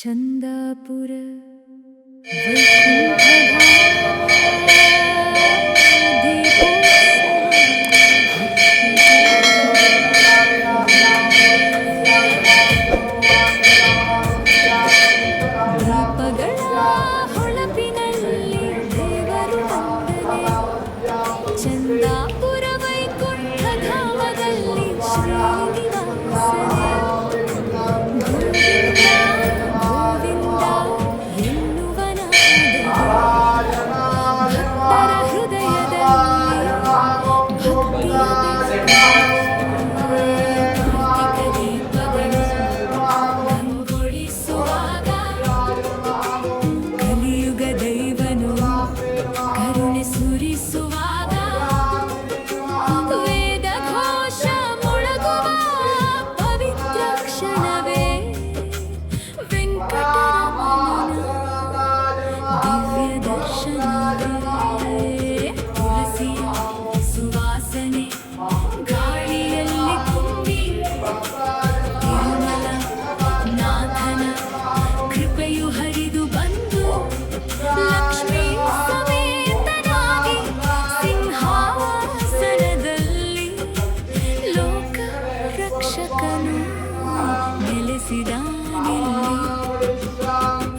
ಚಂದಾಪುರ ಚಂದಾಪುರ ವೈಕುಂಠ ಧಾಮದಲ್ಲಿ ಶ್ರೀನಿವಾಸನೇ ಗೋವಿಂದ ಎನ್ನುವನ ಭಕ್ತರ ಹೃದಯದಲ್ಲಿ ಕಾರ್ತಿಕ ದೀಪಗಳು ಕಂಗೊಳಿಸುವಾಗ ಕಲಿಯುಗ ದೈವನು ಕರುಣೆ ಸುರಿಸುವಾಗ ಸುವಾಸನೆ ಗಾಳಿಯಲ್ಲಿ ತುಂಬಿ ತಿರುಮಲ ನಾಥನ ಕೃಪೆಯು ಹರಿದು ಬಂದು ಲಕ್ಷ್ಮೀ ಸಮೇತನಾಗಿ ಸಿಂಹಾಸನದಲ್ಲಿ ಲೋಕ ರಕ್ಷಕನು ನೆಲೆಸಿದಾನಿಲ್ಲಿ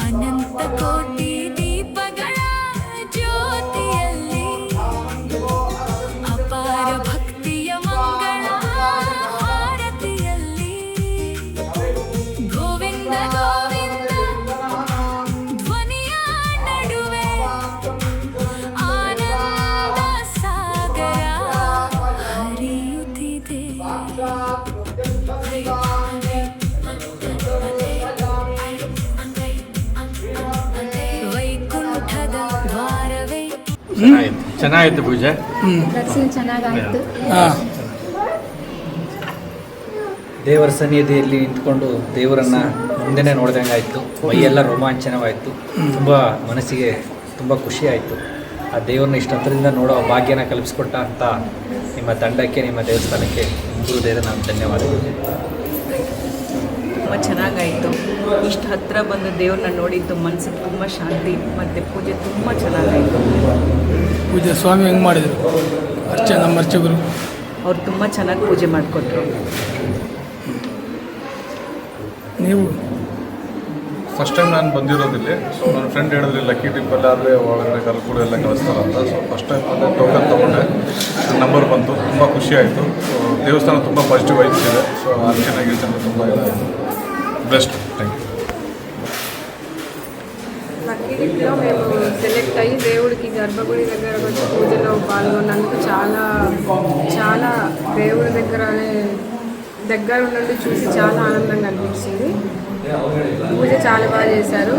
ಅನಂತ ಕೋಟಿ ದೀಪಗಳ ಜ್ಯೋತಿಯಲ್ಲಿ ಅಪಾರ ಭಕ್ತಿಯ ಮಂಗಳ ಹಾರತಿಯಲ್ಲಿ ಗೋವಿಂದ ಗೋವಿಂದ ಧ್ವನಿಯ ನಡುವೆ ಆನಂದ ಸಾಗರ ಹರಿಯುತ್ತಿದೆ. ವೈಕುಂಠದ ದ್ವಾರವೇ ಚೆನ್ನಾಗಿತ್ತು ಪೂಜೆ. ದರ್ಶನ ಚೆನ್ನಾಗಾಯಿತು. ದೇವರ ಸನ್ನಿಧಿಯಲ್ಲಿ ನಿಂತ್ಕೊಂಡು ದೇವರನ್ನು ಮುಂದೆನೇ ನೋಡ್ದಂಗಾಯಿತು. ಮೈಯೆಲ್ಲ ರೋಮಾಂಚನವಾಯಿತು. ತುಂಬ ಮನಸ್ಸಿಗೆ ತುಂಬ ಖುಷಿಯಾಯಿತು. ಆ ದೇವ್ರನ್ನ ಇಷ್ಟು ಹತ್ರದಿಂದ ನೋಡೋ ಭಾಗ್ಯನ ಕಲ್ಪಿಸ್ಕೊಟ್ಟ ಅಂತ ನಿಮ್ಮ ತಂಡಕ್ಕೆ, ನಿಮ್ಮ ದೇವಸ್ಥಾನಕ್ಕೆ ಹೃದಯದ ನಾನು ಧನ್ಯವಾದಗಳು. ತುಂಬ ಚೆನ್ನಾಗಾಯಿತು. ಇಷ್ಟು ಹತ್ತಿರ ಬಂದು ದೇವ್ರನ್ನ ನೋಡಿದ್ದು ಮನಸ್ಸಿಗೆ ತುಂಬ ಶಾಂತಿ ಮತ್ತು ಪೂಜೆ ತುಂಬ ಚೆನ್ನಾಗಾಯಿತು. ಪೂಜೆ ಸ್ವಾಮಿ ಹೆಂಗೆ ಮಾಡಿದರು? ನಮ್ಮ ಅರ್ಚಕರು ಅವ್ರು ತುಂಬ ಚೆನ್ನಾಗಿ ಪೂಜೆ ಮಾಡಿಕೊಟ್ರು. ನೀವು ಫಸ್ಟ್ ಟೈಮ್ ನಾನು ಬಂದಿರೋದಿಲ್ಲಿ. ಸೊ ನನ್ನ ಫ್ರೆಂಡ್ ಹೇಳಿದ್ರೆ ಲಕ್ಕಿ ಟಿಪ್ಪಲ್ಲಿ ಆದರೆ ಒಳಗಡೆ ಕಲ್ಕೂಡು ಎಲ್ಲ ಕಳಿಸ್ತಾರಂತ. ಸೊ ಫಸ್ಟ್ ಟೈಮ್ ಬಂದರೆ ಟೋಕನ್ ತೊಗೊಂಡೆ, ನನ್ನ ನಂಬರ್ ಬಂತು. ತುಂಬ ಖುಷಿಯಾಯಿತು. ಸೊ ದೇವಸ್ಥಾನ ತುಂಬ ಪಾಸಿಟಿವ್ ವೈಬ್ಸ್ ಇದೆ. ಸೊ ಅರ್ಚನೆ ಗಿರ್ಚನೆ ತುಂಬ ಇದಾಯಿತು. ಬೆಸ್ಟ್. Thank you. లక్కీ డిప్లో మేము సెలెక్ట్ అయ్యి దేవుడికి గర్భగుడి దగ్గర వచ్చి పూజలో పాల్గొన్నందుకు చాలా దేవుడి దగ్గర నుండి చూసి చాలా ఆనందంగా అనిపించింది. పూజ చాలా బాగా చేశారు.